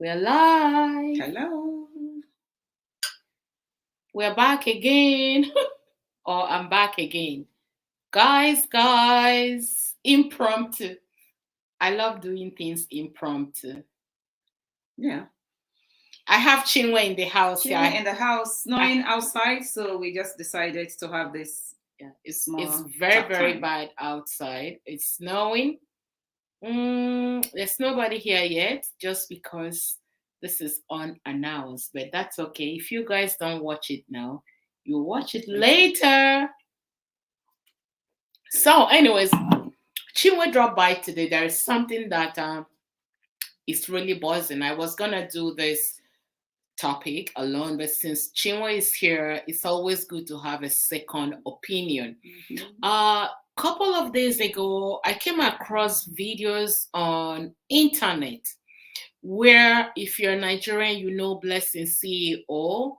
We're live. Hello. We're back again. Or I'm back again. Guys, impromptu. I love doing things impromptu. Yeah. I have Chinwe in the house. Chinwe Yeah. in the house, I, snowing outside, so we just decided to have this yeah. It's small very time. bad outside. It's snowing. There's nobody here yet, just because this is unannounced. But that's okay. If you guys don't watch it now, you watch it later. So, anyways, Chinwe dropped by today. There is something that is really buzzing. I was gonna do this topic alone, but since Chinwe is here, it's always good to have a second opinion. Couple of days ago, I came across videos on internet where, if you're Nigerian, you know Blessing CEO,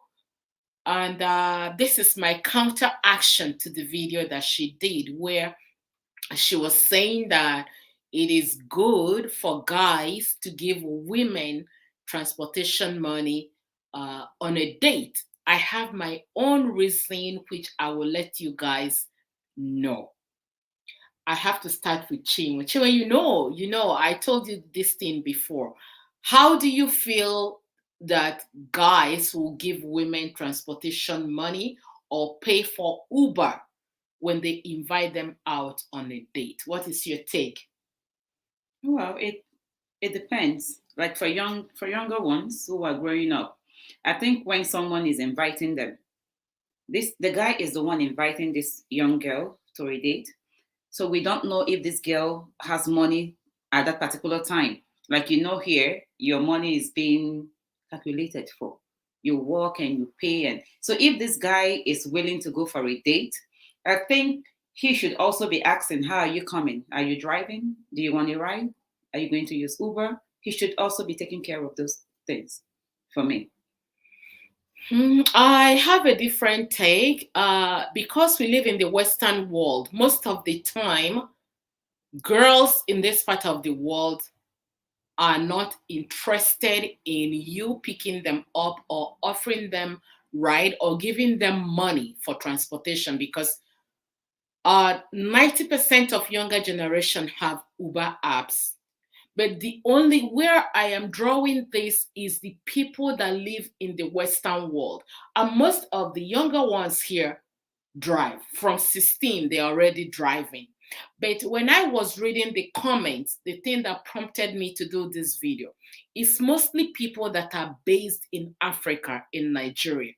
and this is my counteraction to the video that she did, where she was saying that it is good for guys to give women transportation money on a date. I have my own reason, which I will let you guys know. I have to start with Chinwe. Chinwe, I told you this thing before. How do you feel that guys will give women transportation money or pay for Uber when they invite them out on a date? What is your take? Well, it depends. Like for younger ones who are growing up, I think when someone is inviting them, the guy is the one inviting this young girl to a date. So we don't know if this girl has money at that particular time. Like here, your money is being calculated for. You work and you pay, and so if this guy is willing to go for a date, I think he should also be asking, "How are you coming? Are you driving? Do you want a ride? Are you going to use Uber?" He should also be taking care of those things. For me, I have a different take. Because we live in the Western world, most of the time, girls in this part of the world are not interested in you picking them up or offering them ride or giving them money for transportation, because 90% of younger generation have Uber apps. But the only where I am drawing this is the people that live in the Western world. And most of the younger ones here drive. From 16, they're already driving. But when I was reading the comments, the thing that prompted me to do this video is mostly people that are based in Africa, in Nigeria.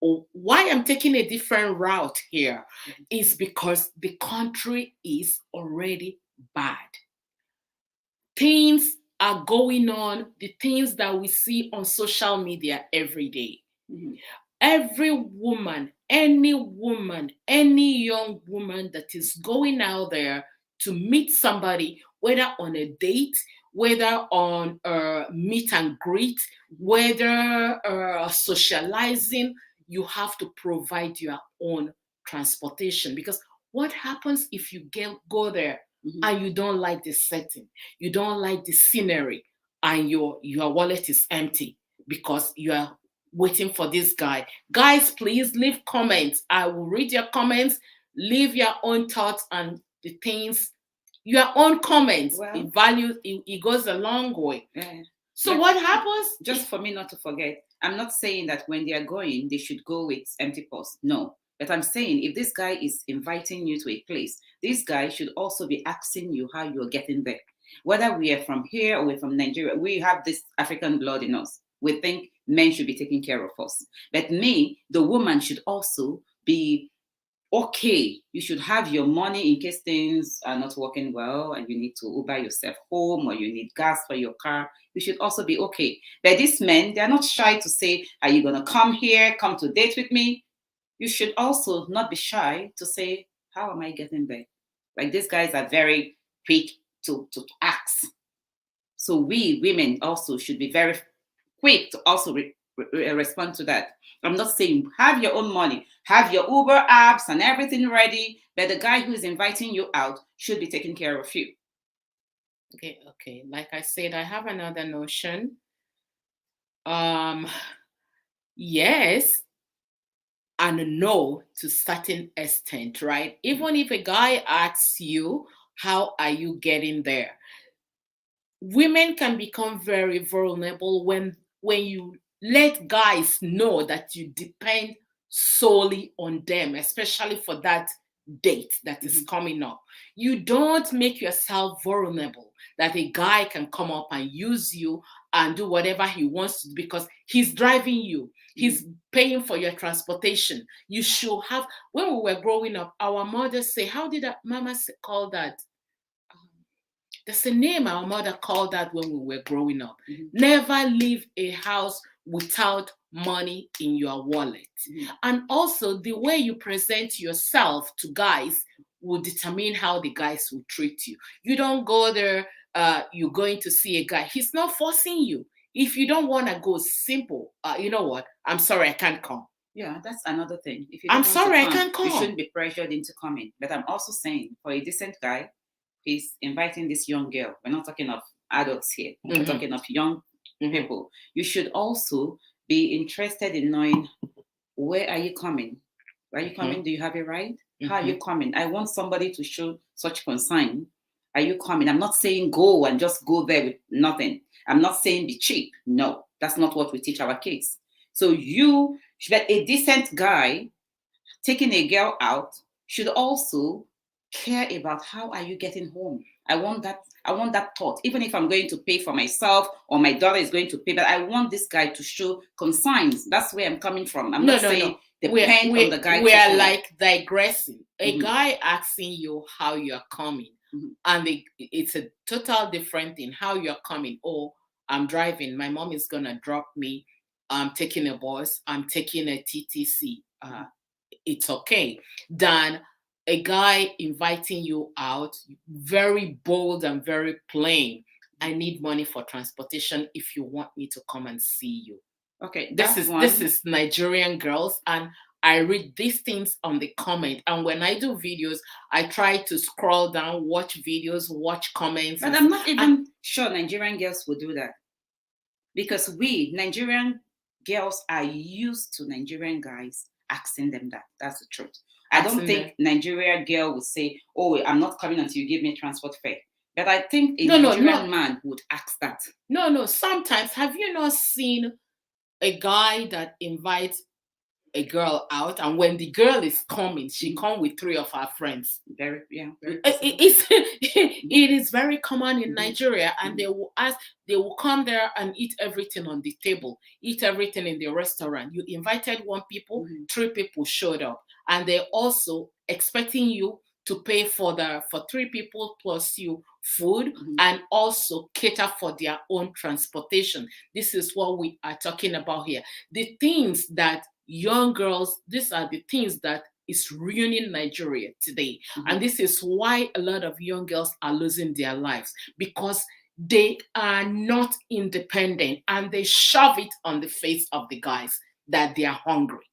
Why I'm taking a different route here is because the country is already bad. Things are going on, the things that we see on social media every day. Every woman, any young woman that is going out there to meet somebody, whether on a date, whether on a meet and greet, whether socializing, you have to provide your own transportation. Because what happens if you go there and you don't like the setting, you don't like the scenery, and your wallet is empty because you are waiting for this guy? Guys, please leave comments. I will read your comments. Leave your own thoughts and the things, your own comments. Well, it goes a long way. Yeah. So what happens? Just for me not to forget, I'm not saying that when they are going, they should go with empty purse. No. But I'm saying if this guy is inviting you to a place, this guy should also be asking you how you're getting there. Whether we are from here or we're from Nigeria, we have this African blood in us. We think men should be taking care of us. But me, the woman, should also be okay. You should have your money in case things are not working well and you need to Uber yourself home or you need gas for your car. You should also be okay. But these men, they're not shy to say, "Are you going to come here? Come to date with me?" You should also not be shy to say, "How am I getting there?" Like these guys are very quick to ask. So we women also should be very quick to also respond to that. I'm not saying have your own money, have your Uber apps and everything ready, but the guy who is inviting you out should be taking care of you. Okay. Like I said, I have another notion. Um, yes and no to certain extent, right? Even if a guy asks you, how are you getting there? Women can become very vulnerable when you let guys know that you depend solely on them, especially for that date that is coming up. You don't make yourself vulnerable that a guy can come up and use you and do whatever he wants to do because he's driving you, he's paying for your transportation. You should have, when we were growing up, our mothers say, how did mama call that? There's a name our mother called that when we were growing up. Never leave a house without money in your wallet. And also, the way you present yourself to guys will determine how the guys will treat you. You don't go there, you're going to see a guy. He's not forcing you. If you don't want to go, simple. You know what? I'm sorry, I can't come. Yeah, that's another thing. If you I'm don't want sorry, to I can't you come. shouldn't be pressured into coming. But I'm also saying, for a decent guy, he's inviting this young girl. We're not talking of adults here. We're talking of young people. You should also be interested in knowing, where are you coming? Are you coming? Do you have a ride? How are you coming? I want somebody to show such concern. Are you coming? I'm not saying go and just go there with nothing. I'm not saying be cheap. No, that's not what we teach our kids. So you should be a decent guy taking a girl out should also care about, how are you getting home? I want that thought. Even if I'm going to pay for myself or my daughter is going to pay, but I want this guy to show consigns. That's where I'm coming from. I'm not saying depend on the guy. We are like digressing. A guy asking you how you're coming, and it's a total different thing. How you're coming. Oh, I'm driving. My mom is gonna drop me. I'm taking a bus. I'm taking a TTC. It's okay. Than a guy inviting you out, very bold and very plain. I need money for transportation if you want me to come and see you. Okay, this is Nigerian girls, and I read these things on the comment. And when I do videos, I try to scroll down, watch videos, watch comments. But I'm not even sure Nigerian girls will do that, because we Nigerian girls are used to Nigerian guys asking them that. That's the truth. I don't think Nigerian girl would say, oh, I'm not coming until you give me transport fare. But I think a Nigerian man would ask that. No. Sometimes, have you not seen a guy that invites a girl out, and when the girl is coming, she come with 3 of her friends? Very it is very common in Nigeria, and they will come there and eat everything on the table, eat everything in the restaurant. You invited 1 people, 3 people showed up, and they're also expecting you to pay for 3 people plus you food, and also cater for their own transportation. This is what we are talking about here. The things that young girls, these are the things that is ruining Nigeria today. And this is why a lot of young girls are losing their lives, because they are not independent, and they shove it on the face of the guys that they are hungry.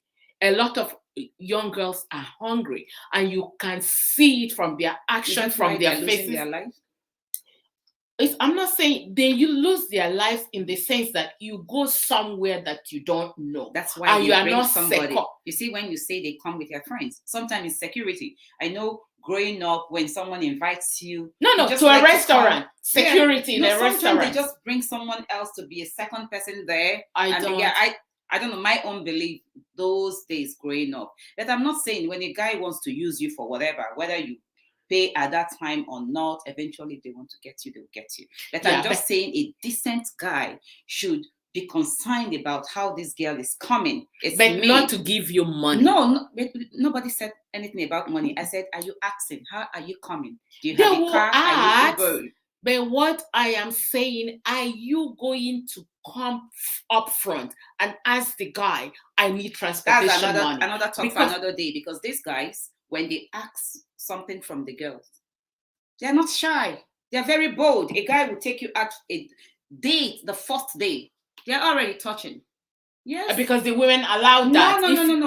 A lot of young girls are hungry, and you can see it from their actions, from their faces. Their life? I'm not saying you lose their lives in the sense that you go somewhere that you don't know. That's why you are not somebody. You see, when you say they come with their friends, sometimes it's security. I know growing up, when someone invites you, to a restaurant, security in a restaurant. Sometimes they just bring someone else to be a second person there. I don't know, my own belief, those days growing up. But I'm not saying when a guy wants to use you for whatever, whether you pay at that time or not, eventually if they want to get you, they'll get you. But I'm just saying a decent guy should be concerned about how this girl is coming. But not to give you money. No, nobody said anything about money. I said, are you asking? How are you coming? Do you have a car? Are you Uber? But what I am saying, are you going to come up front and ask the guy, I need transportation money? That's another talk for another day, because these guys, when they ask something from the girls, they're not shy. They're very bold. A guy will take you out a date, the first day. They're already touching. Yes. Because the women allowed that. No. Women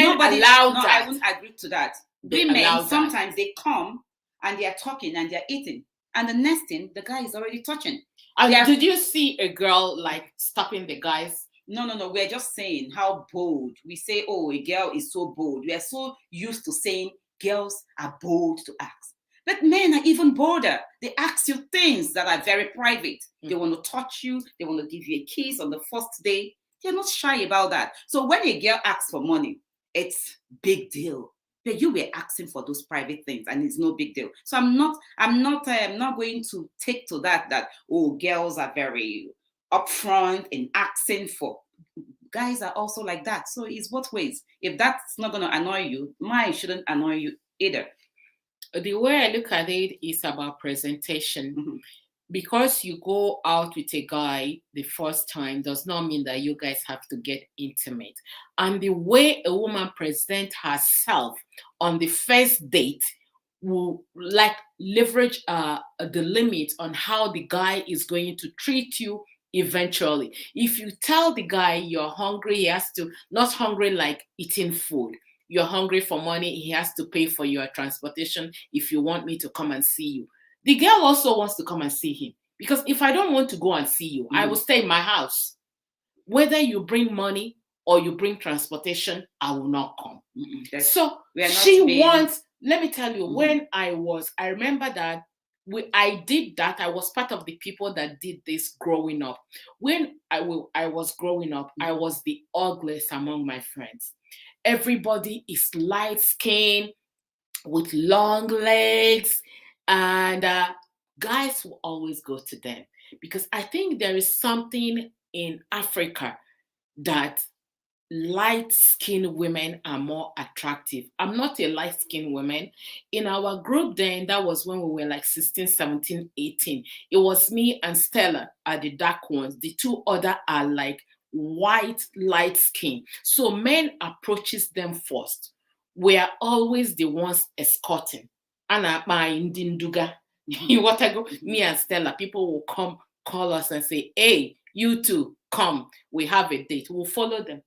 allowed that. I wouldn't agree to that. Women, sometimes they come and they are talking and they're eating. And the next thing, the guy is already touching. And did you see a girl like stopping the guys? No. We're just saying how bold. We say, oh, a girl is so bold. We are so used to saying girls are bold to ask. But men are even bolder. They ask you things that are very private. They want to touch you. They want to give you a kiss on the first day. They're not shy about that. So when a girl asks for money, it's big deal. But you were asking for those private things, and it's no big deal. So I'm not going to take to that oh, girls are very upfront in asking for. Guys are also like that. So it's both ways. If that's not going to annoy you, mine shouldn't annoy you either. The way I look at it is about presentation. Because you go out with a guy the first time does not mean that you guys have to get intimate. And the way a woman presents herself on the first date will like leverage the limit on how the guy is going to treat you eventually. If you tell the guy you're hungry, he has to, not hungry like eating food. You're hungry for money, he has to pay for your transportation if you want me to come and see you. The girl also wants to come and see him. Because if I don't want to go and see you, I will stay in my house. Whether you bring money or you bring transportation, I will not come. So she wants, let me tell you, when I remember that I did that. I was part of the people that did this growing up. When I was growing up, I was the ugliest among my friends. Everybody is light skinned with long legs, and guys will always go to them because I think there is something in Africa that light-skinned women are more attractive. I'm not a light-skinned woman. In our group then, that was when we were like 16, 17, 18. It was me and Stella are the dark ones. The two other are like white, light skin. So men approaches them first. We are always the ones escorting. And my Indinduga, you want to go? Me and Stella, people will come call us and say, hey, you two, come. We have a date. We'll follow them.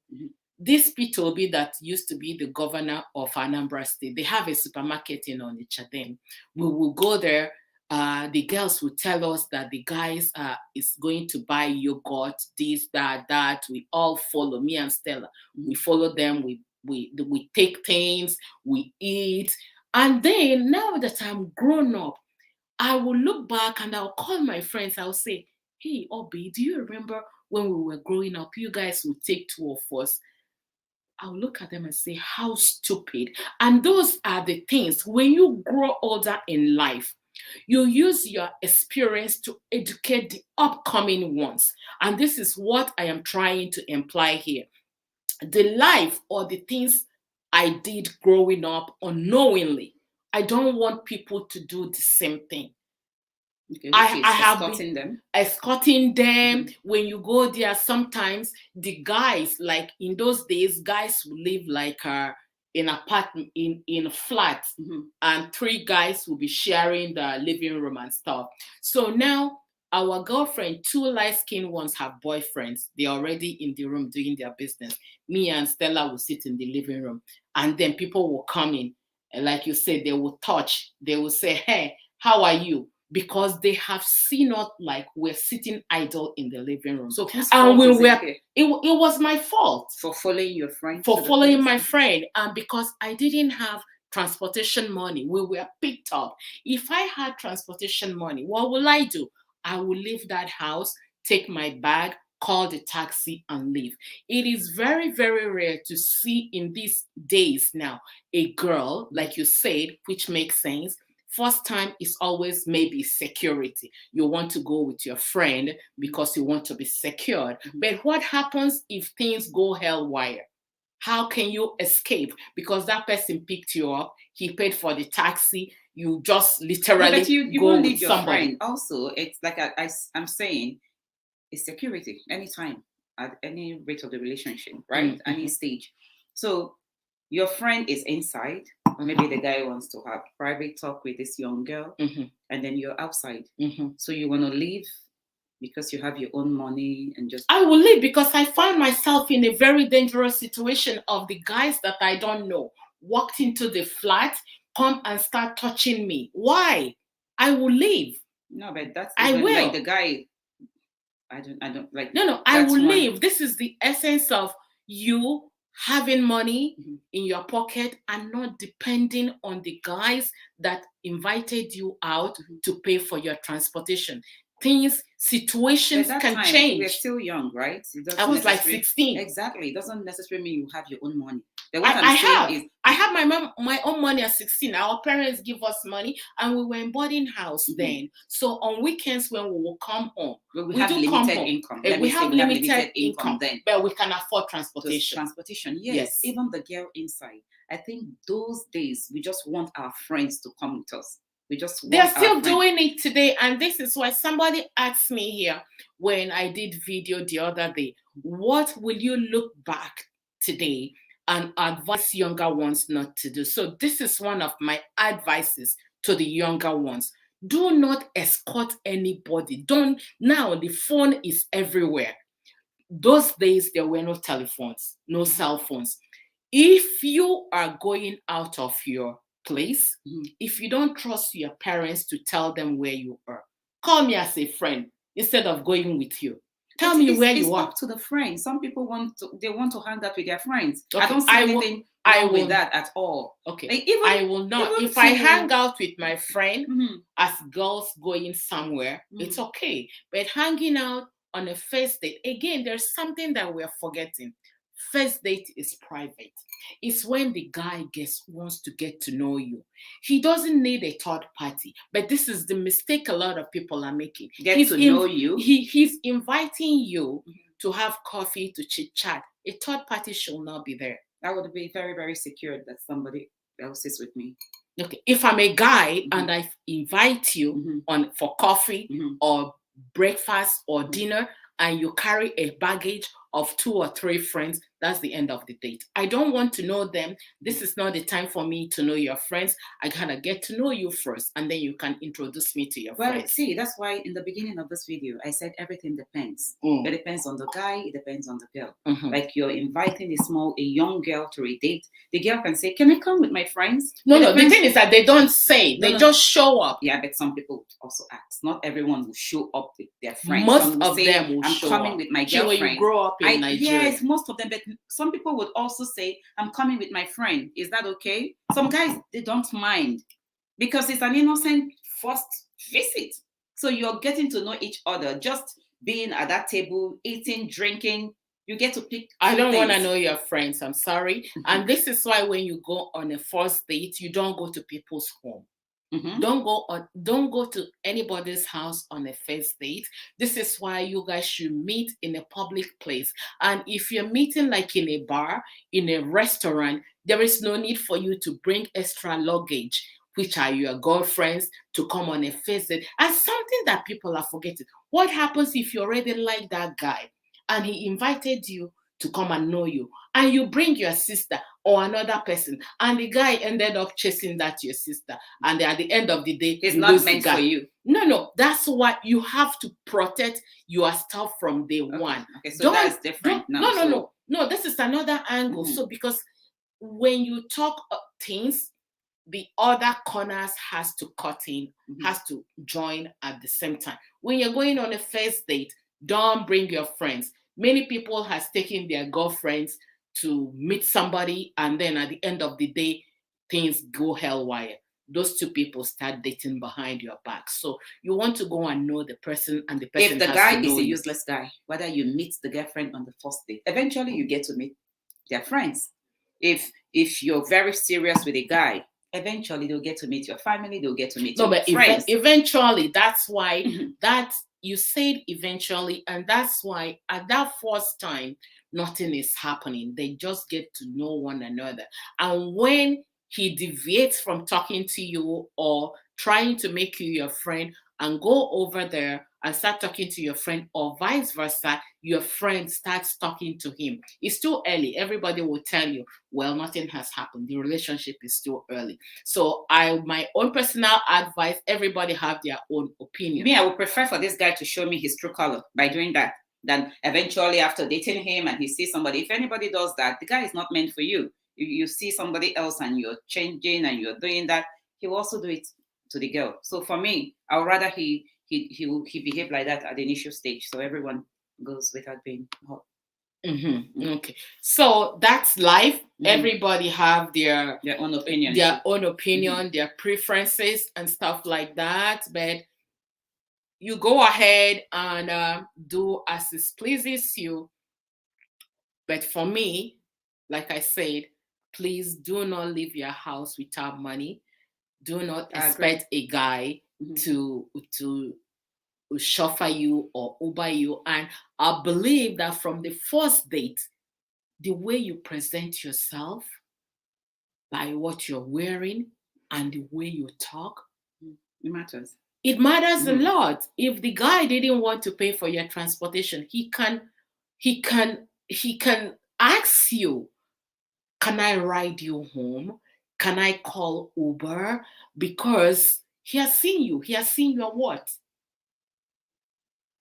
This P2B that used to be the governor of Anambra State, they have a supermarket in Onitsha then. We will go there. The girls will tell us that the guys is going to buy yogurt, this, that. We all follow, me and Stella. We follow them. We take things, we eat. And then now that I'm grown up, I will look back and I'll call my friends. I'll say, hey, Obi, do you remember when we were growing up, you guys would take two of us? I'll look at them and say, how stupid. And those are the things, when you grow older in life, you use your experience to educate the upcoming ones. And this is what I am trying to imply here. The life or the things I did growing up unknowingly, I don't want people to do the same thing. Okay, I have been escorting them. When you go there, sometimes the guys, like in those days, guys will live like in apartment, in a flat, and three guys will be sharing the living room and stuff. So now our girlfriend, two light-skinned ones have boyfriends. They're already in the room doing their business. Me and Stella will sit in the living room, and then people will come in, and like you said, they will touch. They will say, hey, how are you? Because they have seen us like we're sitting idle in the living room. So and when it was my fault for following your friend. For following my friend, and because I didn't have transportation money, we were picked up. If I had transportation money, what will I do? I will leave that house, take my bag, call the taxi, and leave. It is very, very rare to see in these days now a girl, like you said, which makes sense. First time is always maybe security. You want to go with your friend because you want to be secured. But what happens if things go haywire? How can you escape? Because that person picked you up, he paid for the taxi, you just literally but you go won't with leave your somebody. Friend. Also, it's like I'm saying, it's security anytime, at any rate of the relationship, right? Any stage. So your friend is inside. Maybe the guy wants to have private talk with this young girl, and then you're outside. So you want to leave because you have your own money and just... I will leave because I find myself in a very dangerous situation of the guys that I don't know walked into the flat, come and start touching me. Why? I will leave. No, but that's I even will. like the guy. I don't like. No, I that's will one. leave. This is the essence of you having money Mhm. in your pocket and not depending on the guys that invited you out Mhm. to pay for your transportation. Things, But situations that can time we were change. still young, right? It I doesn't was like necessarily 16. exactly. It doesn't necessarily mean you have your own money. But what I, I'm I saying have. is, I have my own money at 16. Our parents give us money and we were in boarding house then. So on weekends when we will come home, we we have do come limited home. income. Eh, Let we me say have we have limited income, then. but we can afford To transportation. transportation, yes. Yes. Even the girl inside. I think those days we just want our friends to come with us. We just want They're our still friends. doing it today, and this is why somebody asked me here when I did video the other day, what will you look back today and advise younger ones not to do? So this is one of my advices to the younger ones. Do not escort anybody. Don't. Now the phone is everywhere. Those days there were no telephones, no cell phones. If you are going out of your place, if you don't trust your parents to tell them where you are, call me as a friend instead of going with you. Tell me where you It's are. up to the friends. Some people want to hang out with their friends. I Okay, don't see anything wrong with that at all. Okay, Like, even I will not. even If I to- hang out with my friend Mhm. as girls going somewhere, it's okay. But hanging out on a first date, again, there's something that we're forgetting. First date is private. It's when the guy wants to get to know you. He doesn't need a third party. But this is the mistake a lot of people are making. Get to know you. He's inviting you to have coffee, to chit chat. A third party should not be there. I would be very, very secure that somebody else is with me. Okay, if I'm a guy and I invite you on for coffee or breakfast or dinner, and you carry a baggage of 2 or 3 friends, that's the end of the date. I don't want to know them. This is not the time for me to know your friends. I gotta get to know you first, and then you can introduce me to your friends. Well, see, that's why in the beginning of this video, I said everything depends. It depends on the guy, it depends on the girl. Like, you're inviting a young girl to a date. The girl can say, can I come with my friends? No, the thing is that they don't say, they just show up. Yeah, but some people also ask. Not everyone will show up with their friends. Most some will of say, them will I'm show coming up. with my Chiwe, girlfriend. you grow up in Nigeria. Yes, most of them, but some people would also say, I'm coming with my friend. Is that okay? Some guys, they don't mind because it's an innocent first visit. So you're getting to know each other, just being at that table, eating, drinking. You get to pick. I don't want to know your friends. I'm sorry. And this is why when you go on a first date, you don't go to people's home. Don't go to anybody's house on a first date. This is why you guys should meet in a public place. And if you're meeting like in a bar, in a restaurant, there is no need for you to bring extra luggage, which are your girlfriends, to come on a first date. And something that people are forgetting. What happens if you already like that guy and he invited you to come and know you, and you bring your sister or another person, and the guy ended up chasing that your sister, and at the end of the day, it's not meant for you. No, that's why you have to protect your stuff from day one. Okay, so that's different now. No, this is another angle. So because when you talk things, the other corners has to cut in, has to join at the same time. When you're going on a first date, don't bring your friends. Many people has taken their girlfriends to meet somebody, and then at the end of the day, things go haywire. Those two people start dating behind your back. So you want to go and know the person, and the person. If the has guy to know is a you. useless guy, whether you meet the girlfriend on the first date, eventually you get to meet their friends. If you're very serious with a guy, eventually they'll get to meet your family, they'll get to meet your friends. Eventually, that's why that you said eventually, and that's why at that first time nothing is happening. They just get to know one another. And when he deviates from talking to you or trying to make you your friend and go over there and start talking to your friend, or vice versa, your friend starts talking to him, it's too early. Everybody will tell you, well, nothing has happened. The relationship is still early. So my own personal advice, everybody have their own opinion. Me, I would prefer for this guy to show me his true color by doing that, than eventually after dating him and he sees somebody. If anybody does that, the guy is not meant for you. You see somebody else and you're changing and you're doing that, he will also do it to the girl. So for me, I would rather he he behaved like that at the initial stage, so everyone goes without being hurt. Okay, so that's life. Everybody have their own opinion, their preferences and stuff like that, but you go ahead and do as it pleases you. But for me, like I said, please do not leave your house without money. Do not expect a guy to chauffeur you or Uber you. And I believe that from the first date, the way you present yourself, by what you're wearing and the way you talk, it matters. It matters a lot. If the guy didn't want to pay for your transportation, he can ask you, can I ride you home? Can I call Uber? Because he has seen you. He has seen your what?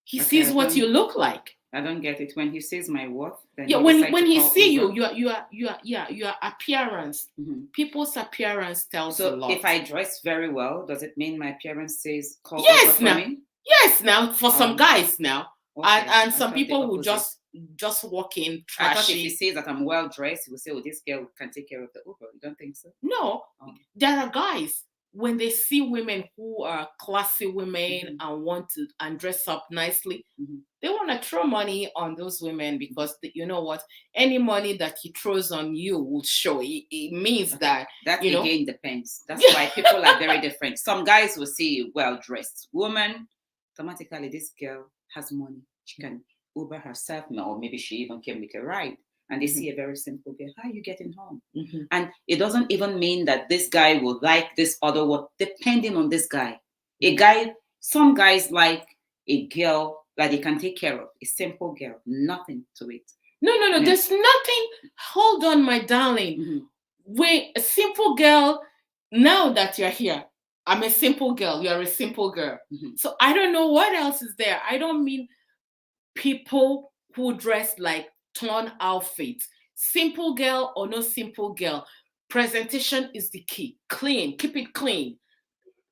He sees what you look like. I don't get it. When he sees my worth, then when he see you, your appearance, people's appearance tells a lot. So if I dress very well, does it mean my appearance says call yes over now? for me? Yes, now for some guys now, okay. and some people will just walk in trashy. I thought if he says that I'm well dressed, he will say, "Oh, this girl can take care of the Uber." You don't think so? No, there are guys when they see women who are classy women and want to dress up nicely, they want to throw money on those women because you know what? Any money that he throws on you will show. It means that again depends. That's why people are very different. Some guys will see a well-dressed woman, automatically this girl has money. She can Uber herself, or maybe she even came with a ride. And they see a very simple girl. How are you getting home? And it doesn't even mean that this guy will like this other one, depending on this guy. Some guys like a girl that they can take care of, a simple girl, nothing to it. No, there's nothing. Hold on, my darling. Wait, a simple girl, now that you're here, I'm a simple girl, you're a simple girl. So I don't know what else is there. I don't mean people who dress like torn outfits. Simple girl or no simple girl, presentation is the key. Clean, keep it clean.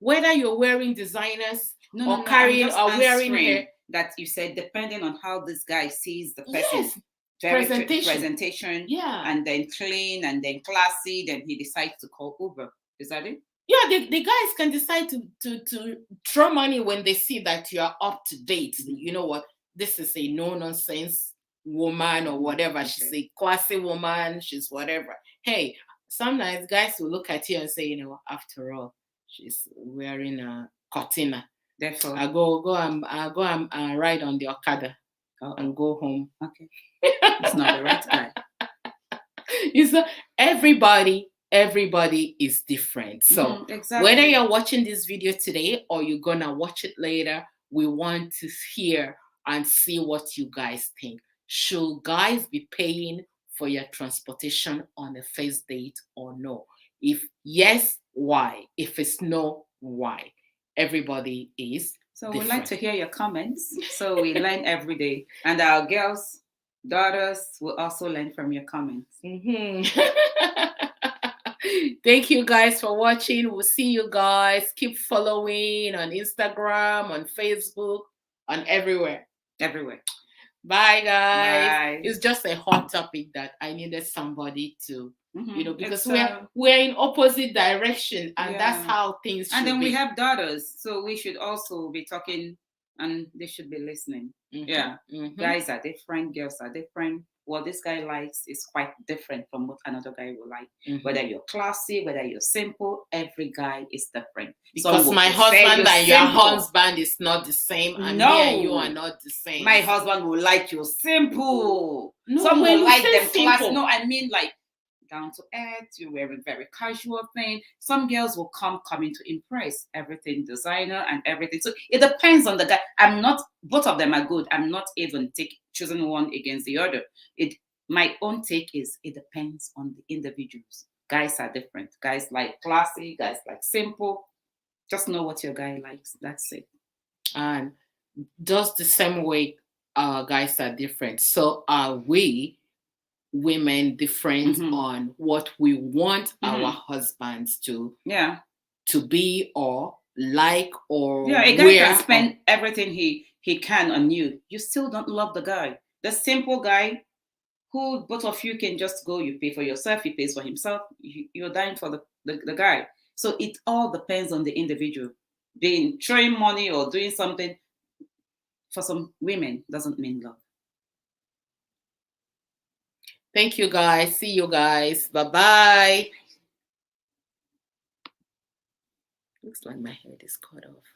Whether you're wearing designers or carrying or wearing hair. That you said, depending on how this guy sees the person. Yes. Presentation, and then clean, and then classy, then he decides to call Uber. Is that it? Yeah, the guys can decide to throw money when they see that you are up to date. You know what? This is a no-nonsense woman or whatever. She's a classy woman. She's whatever. Hey, sometimes guys will look at you and say, you know, after all, she's wearing a cortina. Therefore, I go and ride on the Okada and go home. Okay, it's not the right guy. Everybody is different. So whether you're watching this video today or you're gonna watch it later, we want to hear and see what you guys think. Should guys be paying for your transportation on a first date or no? If yes, why? If it's no, why? Everybody is different. We'd like to hear your comments. So we learn every day. And our girls, daughters will also learn from your comments. Thank you guys for watching. We'll see you guys. Keep following on Instagram, on Facebook, on everywhere. Bye, guys. Bye. It's just a hot topic that I needed somebody to, because we're in opposite direction, and that's how things should be. And then we have daughters, so we should also be talking, and they should be listening. Guys are different, girls are different. What this guy likes is quite different from what another guy will like. Whether you're classy, whether you're simple, every guy is different. Because my husband and your husband is not the same, and me and you are not the same. My husband will like you simple. Some will like them classy. No, I mean like down to earth. You're wearing very casual thing. Some girls will coming to impress. Everything designer and everything. So it depends on the guy. Both of them are good. I'm not even choosing one against the other. My own take is it depends on the individuals. Guys are different. Guys like classy. Guys like simple. Just know what your guy likes. That's it. And just the same way guys are different, so are we women different on what we want our husbands to be or like or Yeah, a guy wear. can spend everything he can on you. You still don't love the guy. The simple guy who both of you can just go, you pay for yourself, he pays for himself, you're dying for the guy. So it all depends on the individual. Being throwing money or doing something for some women doesn't mean love. Thank you, guys. See you guys. Bye-bye. Looks like my head is cut off.